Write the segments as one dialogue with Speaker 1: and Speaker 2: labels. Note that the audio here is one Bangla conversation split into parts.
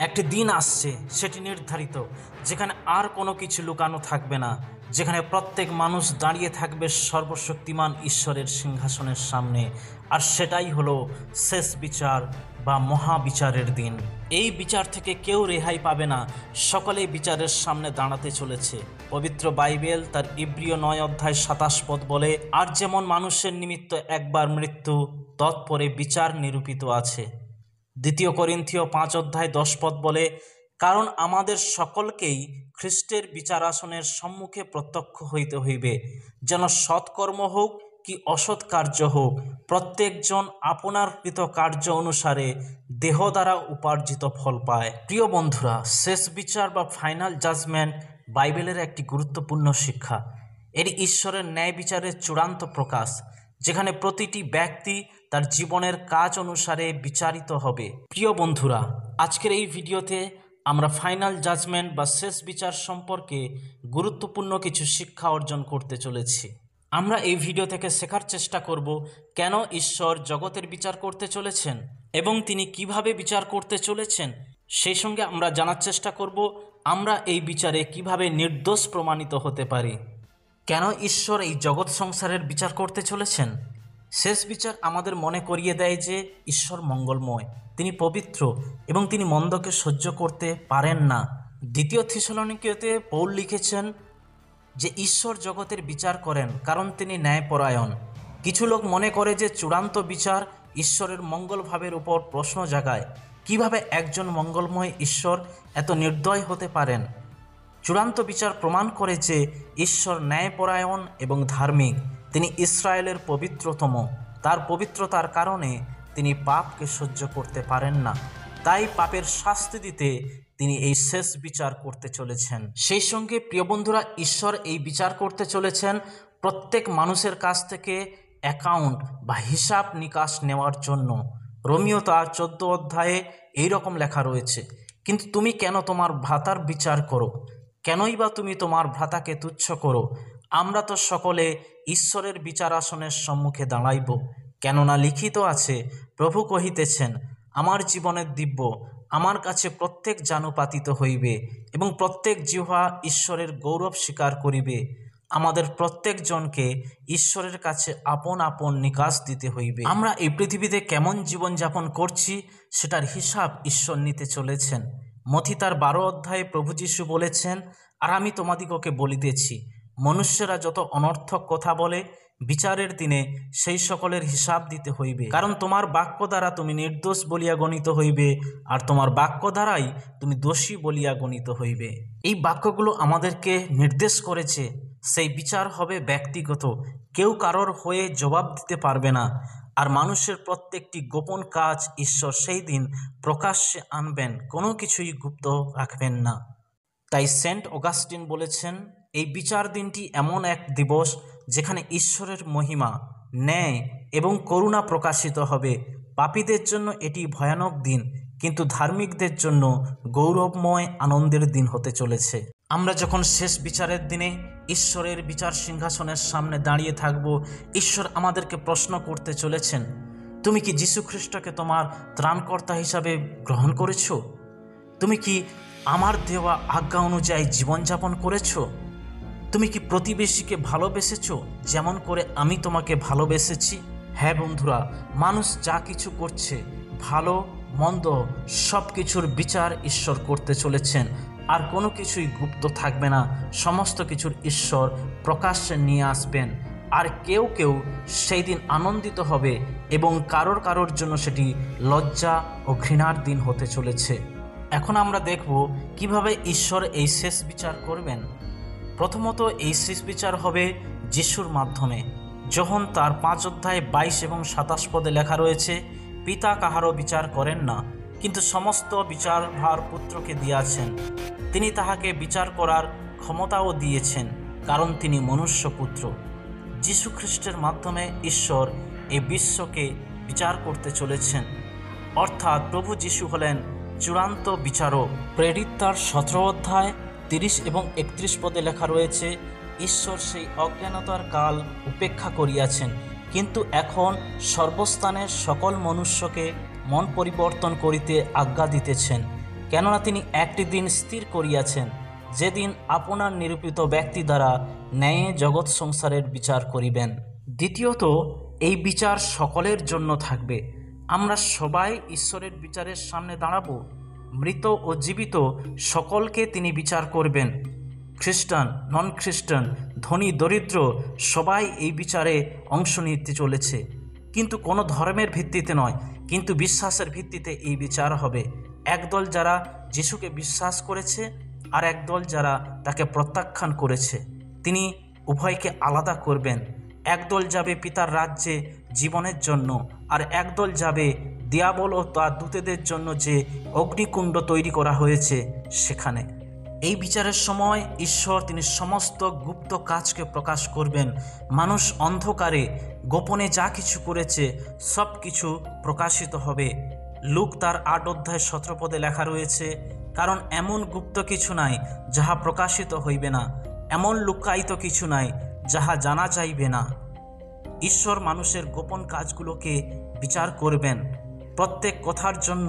Speaker 1: একটি দিন আসছে, সেটি নির্ধারিত, যেখানে আর কোনো কিছু লুকানো থাকবে না, যেখানে প্রত্যেক মানুষ দাঁড়িয়ে থাকবে সর্বশক্তিমান ঈশ্বরের সিংহাসনের সামনে। আর সেটাই হলো শেষ বিচার বা মহাবিচারের দিন। এই বিচার থেকে কেউ রেহাই পাবে না, সকলেই বিচারের সামনে দাঁড়াতে চলেছে। পবিত্র বাইবেল তার ইব্রিয় 9 অধ্যায় 27 পদ বলে, আর যেমন মানুষের নিমিত্ত একবার মৃত্যু, তৎপরে বিচার নিরূপিত আছে। 2 Corinthians 5 অধ্যায় 10 পদ বলে, কারণ আমাদের সকলকেই খ্রিস্টের বিচারাসনের সম্মুখে প্রত্যক্ষ হইতে হইবে, যেন সৎকর্ম হোক কি অসৎ কার্য হোক, প্রত্যেকজন আপনার কৃত কার্য অনুসারে দেহ দ্বারা উপার্জিত ফল পায়। প্রিয় বন্ধুরা, শেষ বিচার বা ফাইনাল জাজমেন্ট বাইবেলের একটি গুরুত্বপূর্ণ শিক্ষা। এটি ঈশ্বরের ন্যায় বিচারের চূড়ান্ত প্রকাশ, যেখানে প্রতিটি ব্যক্তি তার জীবনের কাজ অনুসারে বিচারিত হবে। প্রিয় বন্ধুরা, আজকের এই ভিডিওতে আমরা ফাইনাল জাজমেন্ট বা শেষ বিচার সম্পর্কে গুরুত্বপূর্ণ কিছু শিক্ষা অর্জন করতে চলেছি। আমরা এই ভিডিও থেকে শেখার চেষ্টা করব কেন ঈশ্বর জগতের বিচার করতে চলেছেন এবং তিনি কিভাবে বিচার করতে চলেছেন। সেই সঙ্গে আমরা জানার চেষ্টা করব আমরা এই বিচারে কিভাবে নির্দোষ প্রমাণিত হতে পারি। কেন ঈশ্বর এই জগৎ সংসারের বিচার করতে চলেছেন? শেষ বিচার আমাদের মনে করিয়ে দেয় যে ঈশ্বর মঙ্গলময়, তিনি পবিত্র এবং তিনি মন্দকে সহ্য করতে পারেন না। 2 থেসলোনিকীয়তে পৌল লিখেছেন যে ঈশ্বর জগতের বিচার করেন কারণ তিনি ন্যায়পরায়ণ। কিছু লোক মনে করে যে চূড়ান্ত বিচার ঈশ্বরের মঙ্গল ভাবের উপর প্রশ্ন জাগায়। কিভাবে একজন মঙ্গলময় ঈশ্বর এত নির্দয় হতে পারেন? চূড়ান্ত বিচার প্রমাণ করে যে ঈশ্বর ন্যায়পরায়ণ এবং ধার্মিক। তিনি ইসরায়েলের পবিত্রতম। তার পবিত্রতার কারণে তিনি পাপকে সহ্য করতে পারেন না, তাই পাপের শাস্তি দিতে তিনি এই শেষ বিচার করতে চলেছেন। সেই সঙ্গে প্রিয় বন্ধুরা, ঈশ্বর এই বিচার করতে চলেছেন প্রত্যেক মানুষের কাছ থেকে অ্যাকাউন্ট বা হিসাব নিকাশ নেওয়ার জন্য। রোমিও তার 14 অধ্যায়ে এইরকম লেখা রয়েছে, কিন্তু তুমি কেন তোমার ভ্রাতার বিচার করো? কেনই বা তুমি তোমার ভ্রাতাকে তুচ্ছ করো? আমরা তো সকলে ঈশ্বরের বিচার আসনের সম্মুখে দাঁড়াইব। কেননা লিখিত আছে, প্রভু কহিতেছেন, আমার জীবনের দিব্য আমার কাছে প্রত্যেক জানু পাতিত হইবে এবং প্রত্যেক জিহ্বা ঈশ্বরের গৌরব স্বীকার করিবে। আমাদের প্রত্যেকজনকে ঈশ্বরের কাছে আপন আপন নিকাশ দিতে হইবে। আমরা এই পৃথিবীতে কেমন জীবনযাপন করছি সেটার হিসাব ঈশ্বর নিতে চলেছেন। মথি তার 12 অধ্যায়ে প্রভু যীশু বলেছেন, আর আমি তোমাদিগকে বলিতেছি, মনুষ্যরা যত অনর্থক কথা বলে বিচারের দিনে সেই সকলের হিসাব দিতে হইবে। কারণ তোমার বাক্য দ্বারা তুমি নির্দোষ বলিয়া গণিত হইবে, আর তোমার বাক্য দ্বারাই তুমি দোষী বলিয়া গণিত হইবে। এই বাক্যগুলো আমাদেরকে নির্দেশ করেছে সেই বিচার হবে ব্যক্তিগত, কেউ কারোর হয়ে জবাব দিতে পারবে না। আর মানুষের প্রত্যেকটি গোপন কাজ ঈশ্বর সেই দিন প্রকাশ্যে আনবেন, কোনো কিছুই গুপ্ত রাখবেন না। তাই সেন্ট অগাস্টিন বলেছেন, এই বিচার দিনটি এমন এক দিবস যেখানে ঈশ্বরের মহিমা, ন্যায় এবং করুণা প্রকাশিত হবে। পাপীদের জন্য এটি ভয়ানক দিন, কিন্তু ধার্মিকদের জন্য গৌরবময় আনন্দের দিন হতে চলেছে। আমরা যখন শেষ বিচারের দিনে ঈশ্বরের বিচার সিংহাসনের সামনে দাঁড়িয়ে থাকব, ঈশ্বর আমাদেরকে প্রশ্ন করতে চলেছেন, তুমি কি যীশু খ্রিস্টকে তোমার ত্রাণকর্তা হিসাবে গ্রহণ করেছ? তুমি কি আমার দেওয়া আজ্ঞা অনুযায়ী জীবনযাপন করেছ? তুমি কি প্রতিবেশীকে ভালোবেসেছ যেমন করে আমি তোমাকে ভালোবেসেছি? হ্যাঁ বন্ধুরা, মানুষ যা কিছু করছে, ভালো মন্দ সব কিছুর বিচার ঈশ্বর করতে চলেছেন। আর কোনো কিছুই গুপ্ত থাকবে না, সমস্ত কিছুর ঈশ্বর প্রকাশ্যে নিয়ে আসবেন। আর কেউ কেউ সেই দিন আনন্দিত হবে এবং কারোর জন্য সেটি লজ্জা ও ঘৃণার দিন হতে চলেছে। এখন আমরা দেখব কিভাবে ঈশ্বর এই শেষ বিচার করবেন। প্রথমত, এই শেষ বিচার হবে যিশুর মাধ্যমে। যোহন তার 5 অধ্যায় 22 এবং 27 পদে লেখা রয়েছে, পিতা কাহারও বিচার করেন না, কিন্তু সমস্ত বিচার ভার পুত্রকে দিয়াছেন। তিনি তাহাকে বিচার করার ক্ষমতাও দিয়েছেন, কারণ তিনি মনুষ্যপুত্র। যীশু খ্রিস্টের মাধ্যমে ঈশ্বর এই বিশ্বকে বিচার করতে চলেছেন। অর্থাৎ প্রভু যীশু হলেন চূড়ান্ত বিচারক। প্রেরিত তার 17 অধ্যায় 30 এবং 31 পদে লেখা রয়েছে, ঈশ্বর সেই অজ্ঞানতার কাল উপেক্ষা করিয়াছেন, কিন্তু এখন সর্বস্থানের সকল মনুষ্যকে মন পরিবর্তন করিতে আজ্ঞা দিতেছেন। কেননা তিনি একটি দিন স্থির করিয়াছেন, যেদিন আপনার নিরূপিত ব্যক্তি দ্বারা ন্যায়ে জগৎ সংসারের বিচার করিবেন। দ্বিতীয়ত, এই বিচার সকলের জন্য থাকবে। আমরা সবাই ঈশ্বরের বিচারের সামনে দাঁড়াবো। মৃত ও জীবিত সকলকে তিনি বিচার করবেন। খ্রিস্টান, নন খ্রিস্টান, ধনী দরিদ্র সবাই এই বিচারে অংশ নিতে চলেছে, কিন্তু কোনো ধর্মের ভিত্তিতে নয়, কিন্তু বিশ্বাসের ভিত্তিতে এই বিচার হবে। একদল যারা যিশুকে বিশ্বাস করেছে আর একদল যারা তাকে প্রত্যাখ্যান করেছে, তিনি উভয়কে আলাদা করবেন। একদল যাবে পিতার রাজ্যে জীবনের জন্য, আর একদল যাবে দিয়াবল ও তার দূতেদের জন্য যে অগ্নিকুণ্ড তৈরি করা হয়েছে সেখানে। এই বিচারের সময় ঈশ্বর তিনি সমস্ত গুপ্ত কাজকে প্রকাশ করবেন। মানুষ অন্ধকারে গোপনে যা কিছু করেছে সব কিছু প্রকাশিত হবে। লুক তার 8 অধ্যায় 17 পদে লেখা রয়েছে, কারণ এমন গুপ্ত কিছু নাই যাহা প্রকাশিত হইবে না, এমন লুকায়িত কিছু নাই যাহা জানা যাইবে না। ঈশ্বর মানুষের গোপন কাজগুলোকে বিচার করবেন। প্রত্যেক কথার জন্য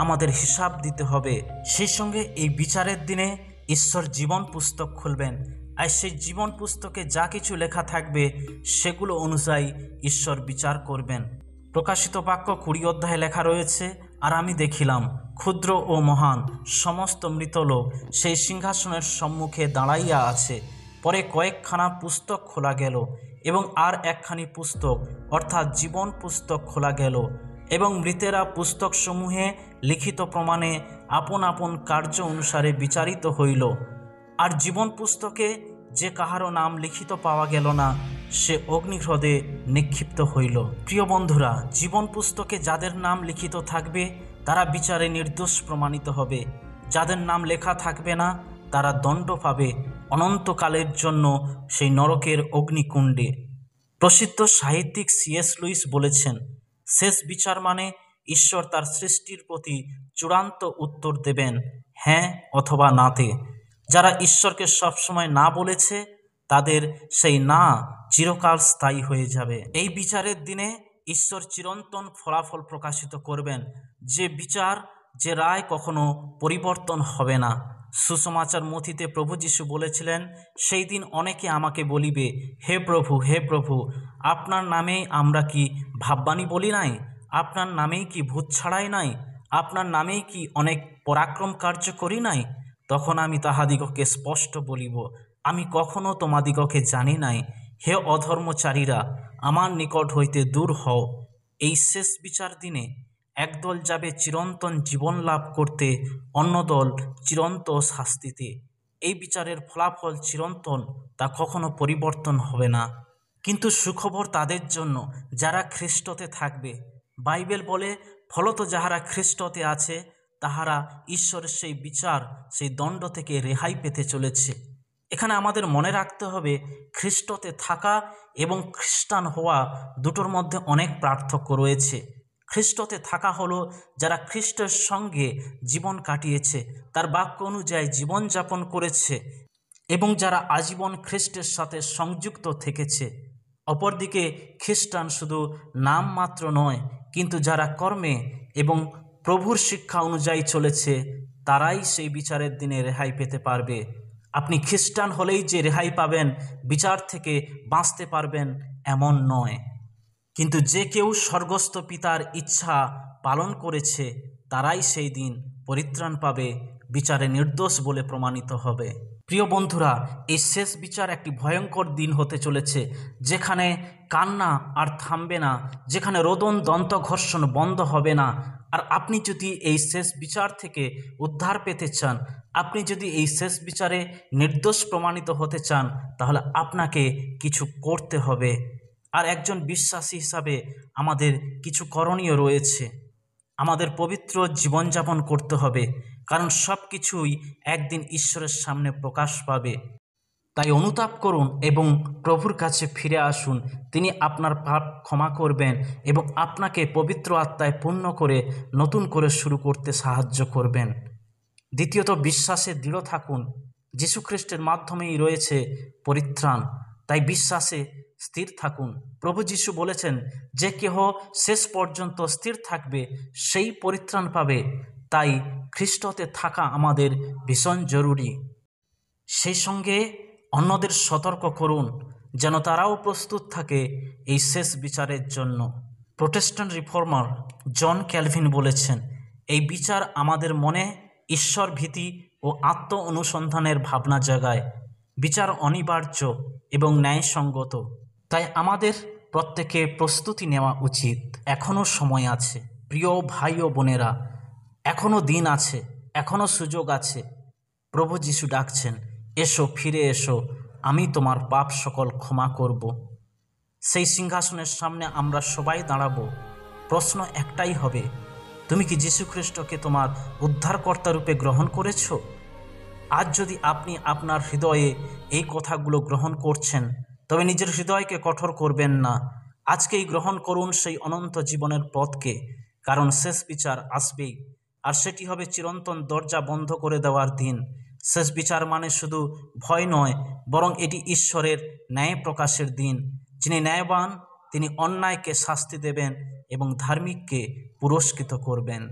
Speaker 1: আমাদের হিসাব দিতে হবে। সেই সঙ্গে এই বিচারের দিনে ঈশ্বর জীবন পুস্তক খুলবেন, আর সেই জীবন পুস্তকে যা কিছু লেখা থাকবে সেগুলো অনুযায়ী ঈশ্বর বিচার করবেন। প্রকাশিত বাক্য 20 অধ্যায়ে লেখা রয়েছে, আর আমি দেখিলাম ক্ষুদ্র ও মহান সমস্ত মৃতলোক সেই সিংহাসনের সম্মুখে দাঁড়াইয়া আছে। পরে কয়েকখানা পুস্তক খোলা গেল, এবং আর একখানি পুস্তক অর্থাৎ জীবন পুস্তক খোলা গেল, এবং মৃতেরা পুস্তকসমূহে লিখিত প্রমাণে আপন আপন কার্য অনুসারে বিচারিত হইল। আর জীবন পুস্তকে যে কাহারও নাম লিখিত পাওয়া গেল না, সে অগ্নিহ্রদে নিক্ষিপ্ত হইল। প্রিয় বন্ধুরা, জীবন পুস্তকে যাদের নাম লিখিত থাকবে তারা বিচারে নির্দোষ প্রমাণিত হবে। যাদের নাম লেখা থাকবে না তারা দণ্ড পাবে অনন্তকালের জন্য সেই নরকের অগ্নিকুণ্ডে। প্রসিদ্ধ সাহিত্যিক C.S. লুইস বলেছেন, শেষ বিচার মানে ঈশ্বর তার সৃষ্টির প্রতি চূড়ান্ত উত্তর দেবেন, হ্যাঁ অথবা নাতে। যারা ঈশ্বরকে সবসময় না বলেছে তাদের সেই না চিরকাল স্থায়ী হয়ে যাবে। এই বিচারের দিনে ঈশ্বর চিরন্তন ফলাফল প্রকাশিত করবেন, যে বিচার, যে রায় কখনো পরিবর্তন হবে না। সুসমাচার মথিতে প্রভু যীশু বলেছিলেন, সেই দিন অনেকে আমাকে বলিবে, হে প্রভু, হে প্রভু, আপনার নামেই আমরা কি ভাববাণী বলি নাই? আপনার নামেই কি ভূত ছাড়াই নাই? আপনার নামেই কি অনেক পরাক্রম কার্য করি নাই? তখন আমি তাহাদিগকে স্পষ্ট বলিব, আমি কখনো তোমাদিগকে জানি নাই। হে অধর্মচারীরা, আমার নিকট হইতে দূর হও। এই শেষ বিচার দিনে একদল যাবে চিরন্তন জীবন লাভ করতে, অন্য দল চিরন্তন শাস্তিতে। এই বিচারের ফলাফল চিরন্তন, তা কখনো পরিবর্তন হবে না। কিন্তু সুখবর তাদের জন্য যারা খ্রিস্টতে থাকবে। বাইবেল বলে, ফলত যাহারা খ্রিস্টতে আছে তাহারা ঈশ্বরের সেই বিচার, সেই দণ্ড থেকে রেহাই পেতে চলেছে। এখানে আমাদের মনে রাখতে হবে, খ্রিস্টতে থাকা এবং খ্রিস্টান হওয়া দুটোর মধ্যে অনেক পার্থক্য রয়েছে। খ্রিস্টতে থাকা হলো যারা খ্রিস্টের সঙ্গে জীবন কাটিয়েছে, তার বাক্য অনুযায়ী জীবনযাপন করেছে এবং যারা আজীবন খ্রিস্টের সাথে সংযুক্ত থেকেছে। অপরদিকে খ্রিস্টান শুধু নাম মাত্র নয়, কিন্তু যারা কর্মে এবং প্রভুর শিক্ষা অনুযায়ী চলেছে তারাই সেই বিচারের দিনে রেহাই পেতে পারবে। আপনি খ্রিস্টান হলেই যে রেহাই পাবেন, বিচার থেকে বাঁচতে পারবেন এমন নয়। কিন্তু যে কেউ স্বর্গস্থ পিতার ইচ্ছা পালন করেছে তারাই সেই দিন পরিত্রাণ পাবে, বিচারে নির্দোষ বলে প্রমাণিত হবে। প্রিয় বন্ধুরা, এই শেষ বিচার একটি ভয়ঙ্কর দিন হতে চলেছে, যেখানে কান্না আর থামবে না, যেখানে রোদন দন্তঘর্ষণ বন্ধ হবে না। আর আপনি যদি এই শেষ বিচার থেকে উদ্ধার পেতে চান, আপনি যদি এই শেষ বিচারে নির্দোষ প্রমাণিত হতে চান, তাহলে আপনাকে কিছু করতে হবে। আর একজন বিশ্বাসী হিসাবে আমাদের কিছু করণীয় রয়েছে। আমাদের পবিত্র জীবনযাপন করতে হবে, কারণ সব কিছুই একদিন ঈশ্বরের সামনে প্রকাশ পাবে। তাই অনুতাপ করুন এবং প্রভুর কাছে ফিরে আসুন। তিনি আপনার পাপ ক্ষমা করবেন এবং আপনাকে পবিত্র আত্মায় পূর্ণ করে নতুন করে শুরু করতে সাহায্য করবেন। দ্বিতীয়ত, বিশ্বাসে দৃঢ় থাকুন। যীশুখ্রিস্টের মাধ্যমেই রয়েছে পরিত্রাণ, তাই বিশ্বাসে স্থির থাকুন। প্রভু যীশু বলেছেন, যে কেহ শেষ পর্যন্ত স্থির থাকবে সেই পরিত্রাণ পাবে। তাই খ্রিস্টতে থাকা আমাদের ভীষণ জরুরি। সেই সঙ্গে অন্যদের সতর্ক করুন যেন তারাও প্রস্তুত থাকে এই শেষ বিচারের জন্য। প্রোটেস্ট্যান্ট রিফর্মার জন ক্যালভিন বলেছেন, এই বিচার আমাদের মনে ঈশ্বর ভীতি ও আত্ম অনুসন্ধানের ভাবনা জাগায়। বিচার অনিবার্য এবং ন্যায়সঙ্গত, তাই আমাদের প্রত্যেকে প্রস্তুতি নেওয়া উচিত। এখনও সময় আছে প্রিয় ভাই ও বোনেরা, এখনও দিন আছে, এখনও সুযোগ আছে। প্রভু যিশু ডাকছেন, এসো, ফিরে এসো, আমি তোমার পাপ সকল ক্ষমা করব। সেই সিংহাসনের সামনে আমরা সবাই দাঁড়াবো। প্রশ্ন একটাই হবে, তুমি কি যীশু খ্রিস্টকে তোমার উদ্ধারকর্তা রূপে গ্রহণ করেছ? আজ যদি আপনি আপনার হৃদয়ে এই কথাগুলো গ্রহণ করছেন, তবে নিজের হৃদয়কে কঠোর করবেন না। আজকেই গ্রহণ করুন সেই অনন্ত জীবনের পথকে, কারণ শেষ বিচার আসবেই, আর সেটি হবে চিরন্তন দরজা বন্ধ করে দেওয়ার দিন। শেষ বিচার মানে শুধু ভয় নয়, বরং এটি ঈশ্বরের ন্যায় প্রকাশের দিন। যিনি ন্যায়বান, তিনি অন্যায়কে শাস্তি দেবেন এবং ধার্মিককে পুরস্কৃত করবেন।